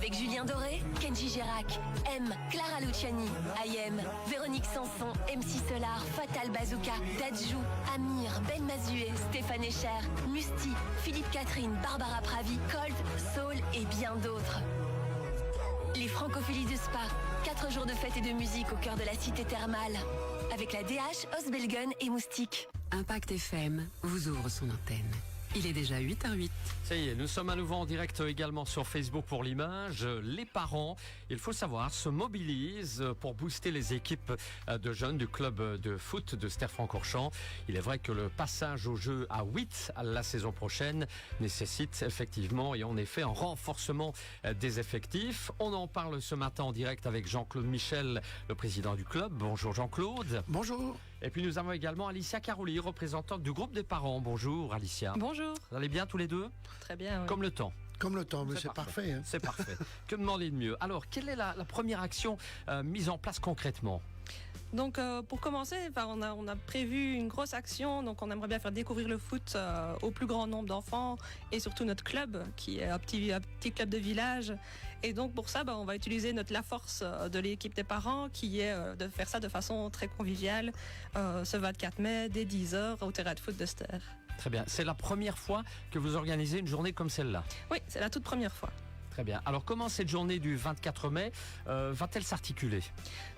Avec Julien Doré, Kenji Girac, M, Clara Luciani, Ayem, Véronique Sanson, MC Solar, Fatal Bazooka, Dadju, Amir, Ben Mazué, Stéphane Echer, Musti, Philippe Catherine, Barbara Pravi, Cold, Soul et bien d'autres. Les Francophilies de Spa, 4 jours de fête et de musique au cœur de la cité thermale. Avec la DH, Osbelgun et Moustique. Impact FM vous ouvre son antenne. Il est déjà 8h08. Ça y est, nous sommes à nouveau en direct également sur Facebook pour l'image. Les parents, il faut savoir, se mobilisent pour booster les équipes de jeunes du club de foot de Ster-Francorchamps. Il est vrai que le passage au jeu à 8 à la saison prochaine nécessite effectivement et en effet un renforcement des effectifs. On en parle ce matin en direct avec Jean-Claude Michel, le président du club. Bonjour Jean-Claude. Bonjour. Et puis nous avons également Alicia Caroli, représentante du groupe des parents. Bonjour Alicia. Bonjour. Vous allez bien tous les deux ? Très bien, oui. Comme le temps. Comme le temps, mais c'est parfait. Hein. C'est parfait. Que demander de mieux ? Alors, quelle est la première action mise en place concrètement ? Donc pour commencer, on a prévu une grosse action. Donc on aimerait bien faire découvrir le foot au plus grand nombre d'enfants et surtout notre club qui est un petit club de village. Et donc pour ça, on va utiliser la force de l'équipe des parents qui est de faire ça de façon très conviviale ce 24 mai dès 10h au terrain de foot de Ster. Très bien. C'est la première fois que vous organisez une journée comme celle-là ? Oui, c'est la toute première fois. Très bien. Alors, comment cette journée du 24 mai va-t-elle s'articuler ?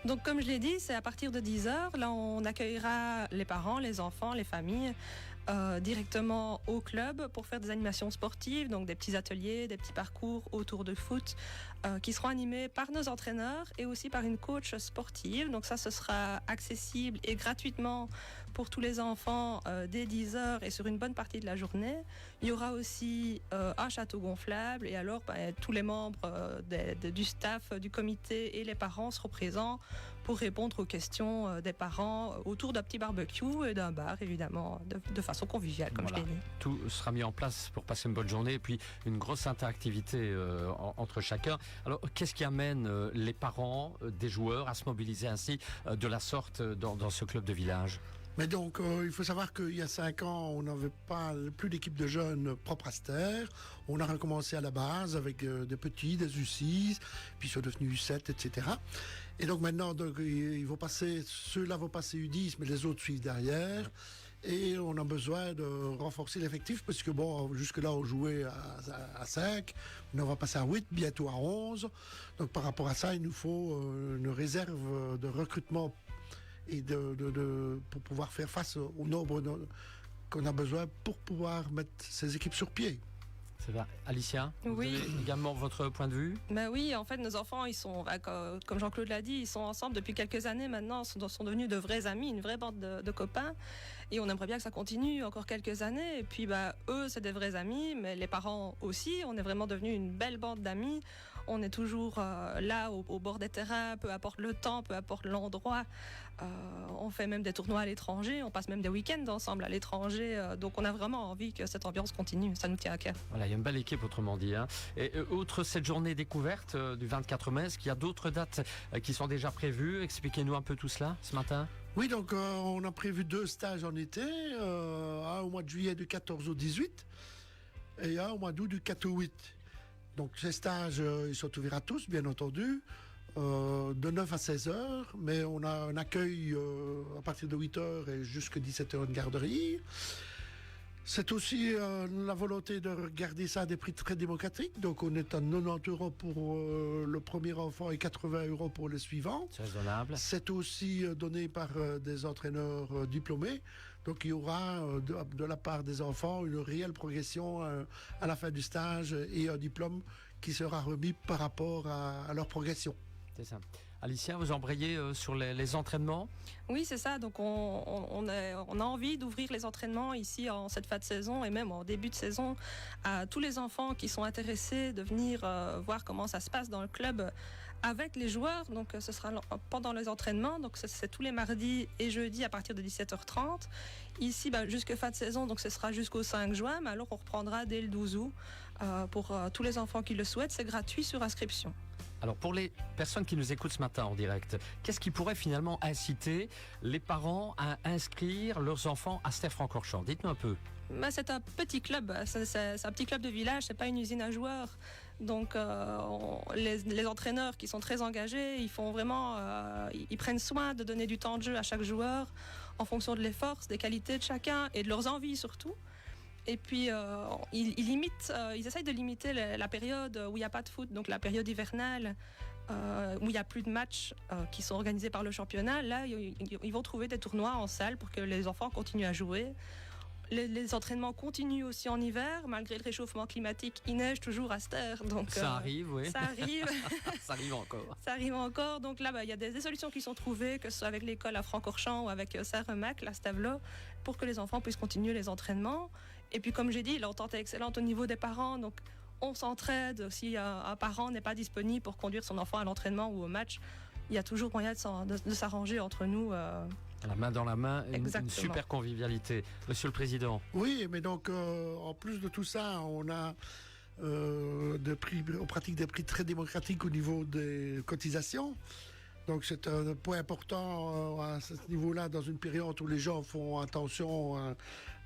Donc, comme je l'ai dit, c'est à partir de 10h. Là, on accueillera les parents, les enfants, les familles directement au club pour faire des animations sportives, donc des petits ateliers, des petits parcours autour de foot qui seront animés par nos entraîneurs et aussi par une coach sportive. Donc ça, ce sera accessible et gratuitement pour tous les enfants dès 10h et sur une bonne partie de la journée. Il y aura aussi un château gonflable et alors tous les membres du staff, du comité et les parents seront présents pour répondre aux questions des parents autour d'un petit barbecue et d'un bar, évidemment, de façon conviviale, comme je l'ai dit. Tout sera mis en place pour passer une bonne journée et puis une grosse interactivité entre chacun. Alors, qu'est-ce qui amène les parents des joueurs à se mobiliser ainsi de la sorte dans ce club de village ? Mais donc, il faut savoir qu'il y a 5 ans, on n'avait plus d'équipe de jeunes propre à Ster. On a recommencé à la base avec des petits, des U6, puis ils sont devenus U7, etc. Et donc maintenant, ceux-là vont passer U10, mais les autres suivent derrière. Et on a besoin de renforcer l'effectif, parce que jusque-là, on jouait à 5. On va passer à 8, bientôt à 11. Donc par rapport à ça, il nous faut une réserve de recrutement et pour pouvoir faire face au nombre qu'on a besoin pour pouvoir mettre ces équipes sur pied. C'est vrai. Alicia, oui. Vous avez également votre point de vue ? Oui, en fait, nos enfants, ils sont, comme Jean-Claude l'a dit, ils sont ensemble depuis quelques années maintenant, sont devenus de vrais amis, une vraie bande de copains. Et on aimerait bien que ça continue encore quelques années. Et puis, eux, c'est des vrais amis, mais les parents aussi. On est vraiment devenus une belle bande d'amis. On est toujours là, au bord des terrains, peu importe le temps, peu importe l'endroit. On fait même des tournois à l'étranger. On passe même des week-ends ensemble à l'étranger. Donc, on a vraiment envie que cette ambiance continue. Ça nous tient à cœur. Voilà, il y a une belle équipe, autrement dit. Hein. Et outre cette journée découverte du 24 mai, est-ce qu'il y a d'autres dates qui sont déjà prévues ? Expliquez-nous un peu tout cela ce matin. Oui, donc on a prévu 2 stages en été, un au mois de juillet du 14 au 18 et un au mois d'août du 4 au 8. Donc ces stages, ils sont ouverts à tous, bien entendu, de 9 à 16 heures, mais on a un accueil à partir de 8 heures et jusqu'à 17 heures de garderie. C'est aussi la volonté de garder ça à des prix très démocratiques. Donc on est à 90 € pour le premier enfant et 80 € pour les suivants. C'est raisonnable. C'est aussi donné par des entraîneurs diplômés. Donc il y aura de la part des enfants une réelle progression à la fin du stage et un diplôme qui sera remis par rapport à leur progression. C'est ça. Alicia, vous embrayez sur les entraînements ? Oui, c'est ça. Donc, on a envie d'ouvrir les entraînements ici en cette fin de saison et même en début de saison à tous les enfants qui sont intéressés de venir voir comment ça se passe dans le club avec les joueurs. Donc, ce sera pendant les entraînements. Donc, c'est tous les mardis et jeudis à partir de 17h30. Ici, jusqu'à fin de saison, donc ce sera jusqu'au 5 juin. Mais alors, on reprendra dès le 12 août pour tous les enfants qui le souhaitent. C'est gratuit sur inscription. Alors pour les personnes qui nous écoutent ce matin en direct, qu'est-ce qui pourrait finalement inciter les parents à inscrire leurs enfants à Ster-Francorchamps? Dites-nous un peu. C'est un petit club, c'est un petit club de village, c'est pas une usine à joueurs. Donc les entraîneurs qui sont très engagés, ils font vraiment, ils prennent soin de donner du temps de jeu à chaque joueur en fonction de les forces, des qualités de chacun et de leurs envies surtout. Et puis ils essayent de limiter la période où il n'y a pas de foot, donc la période hivernale. Où il n'y a plus de matchs qui sont organisés par le championnat. Là, ils vont trouver des tournois en salle pour que les enfants continuent à jouer. Les entraînements continuent aussi en hiver, malgré le réchauffement climatique. Il neige toujours à Ster. Donc, ça arrive, oui. Ça arrive. Ça arrive encore. Ça arrive encore. Donc là, il y a des solutions qui sont trouvées, que ce soit avec l'école à Francorchamps ou avec Saint-Remac, la Stavelot, pour que les enfants puissent continuer les entraînements. Et puis, comme j'ai dit, l'entente est excellente au niveau des parents. Donc, on s'entraide. Si un parent n'est pas disponible pour conduire son enfant à l'entraînement ou au match, il y a toujours moyen de s'arranger entre nous. La main dans la main, une super convivialité. Monsieur le Président. Oui, mais donc, en plus de tout ça, on a on pratique des prix très démocratiques au niveau des cotisations. Donc c'est un point important à ce niveau-là, dans une période où les gens font attention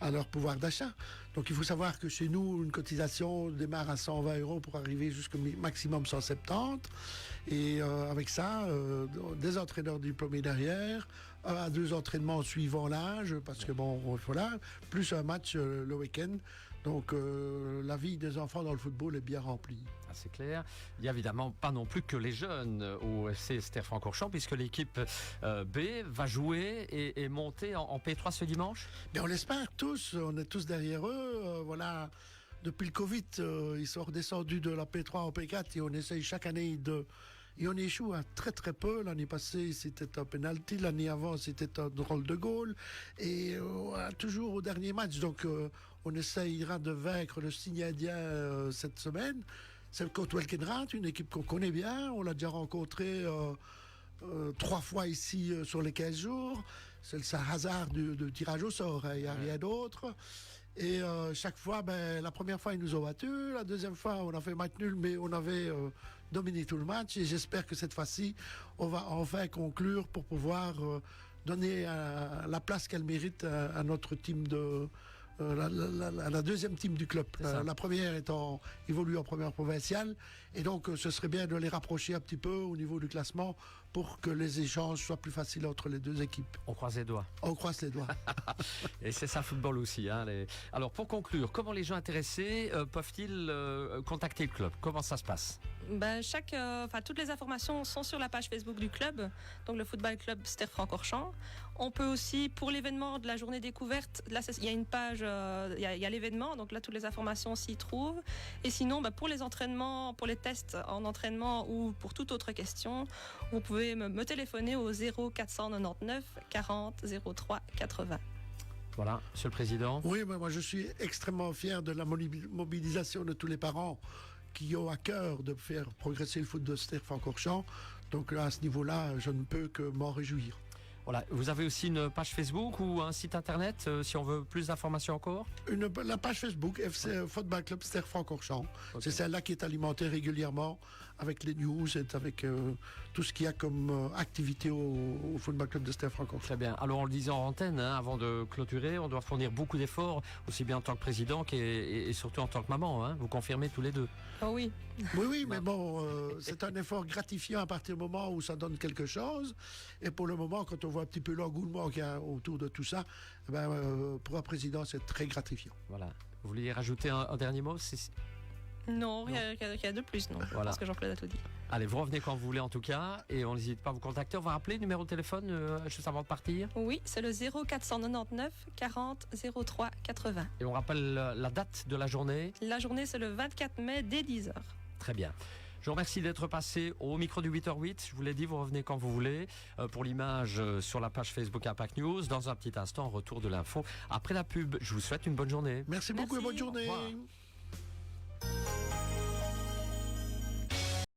à leur pouvoir d'achat. Donc il faut savoir que chez nous, une cotisation démarre à 120 € pour arriver jusqu'au maximum 170. Et avec ça, des entraîneurs diplômés derrière, 1 à 2 entraînements suivant l'âge, parce que bon, voilà, plus un match le week-end. Donc la vie des enfants dans le football est bien remplie. Ah, c'est clair. Il n'y a évidemment pas non plus que les jeunes au FC Ster-Francorchamps, puisque l'équipe B va jouer et monter en P3 ce dimanche. Mais on l'espère tous, on est tous derrière eux. Voilà, depuis le Covid, ils sont redescendus de la P3 en P4 et on essaye chaque année de... Et on échoue à très très peu. L'année passée, c'était un penalty. L'année avant, c'était un drôle de goal. Et toujours au dernier match. Donc, on essayera de vaincre le Signadien cette semaine. C'est contre Welkenrath, une équipe qu'on connaît bien. On l'a déjà rencontré 3 fois ici sur les 15 jours. C'est le hasard du tirage au sort. Il n'y a rien d'autre. Et chaque fois, la première fois, ils nous ont battus. La deuxième fois, on a fait match nul, mais on avait dominé tout le match. Et j'espère que cette fois-ci, on va enfin conclure pour pouvoir donner la place qu'elle mérite à notre team la deuxième team du club. La première évolue en première provinciale. Et donc, ce serait bien de les rapprocher un petit peu au niveau du classement pour que les échanges soient plus faciles entre les deux équipes. On croise les doigts. On croise les doigts. Et c'est ça, football aussi. Alors, pour conclure, comment les gens intéressés peuvent-ils contacter le club? Comment ça se passe? Toutes les informations sont sur la page Facebook du club, donc le football club Ster-Francorchamps. On peut aussi, pour l'événement de la journée découverte, là il y a une page, il y a l'événement, donc là toutes les informations s'y trouvent. Et sinon, pour les entraînements, pour les tests en entraînement ou pour toute autre question, vous pouvez me téléphoner au 0499 40 03 80. Voilà, Monsieur le Président. Oui, mais moi je suis extrêmement fier de la mobilisation de tous les parents qui ont à cœur de faire progresser le foot de Ster-Francorchamps. Donc là, à ce niveau-là, je ne peux que m'en réjouir. Voilà. Vous avez aussi une page Facebook ou un site internet si on veut plus d'informations encore? La page Facebook FC Football Club Ster-Francorchamps. Okay. C'est celle-là qui est alimentée régulièrement avec les news et avec tout ce qu'il y a comme activité au Football Club de Ster-Francorchamps. Très bien. Alors on le disait en antenne, avant de clôturer, on doit fournir beaucoup d'efforts, aussi bien en tant que président et surtout en tant que maman. Vous confirmez tous les deux? Oh oui. Oui, mais bon, c'est un effort gratifiant à partir du moment où ça donne quelque chose. Et pour le moment, quand on voit un petit peu l'engouement qu'il y a autour de tout ça, pour un président, c'est très gratifiant. Voilà. Vous vouliez rajouter un dernier mot? Non, rien de plus, non. Voilà. Parce que Jean-Claude a tout dit. Allez, vous revenez quand vous voulez en tout cas, et on n'hésite pas à vous contacter. On va rappeler le numéro de téléphone juste avant de partir. Oui, c'est le 0499 40 03 80. Et on rappelle la date de la journée? La journée, c'est le 24 mai dès 10h. Très bien. Je vous remercie d'être passé au micro du 8h08. Je vous l'ai dit, vous revenez quand vous voulez. Pour l'image sur la page Facebook Impact News. Dans un petit instant, retour de l'info après la pub. Je vous souhaite une bonne journée. Merci beaucoup et bonne journée. Au revoir.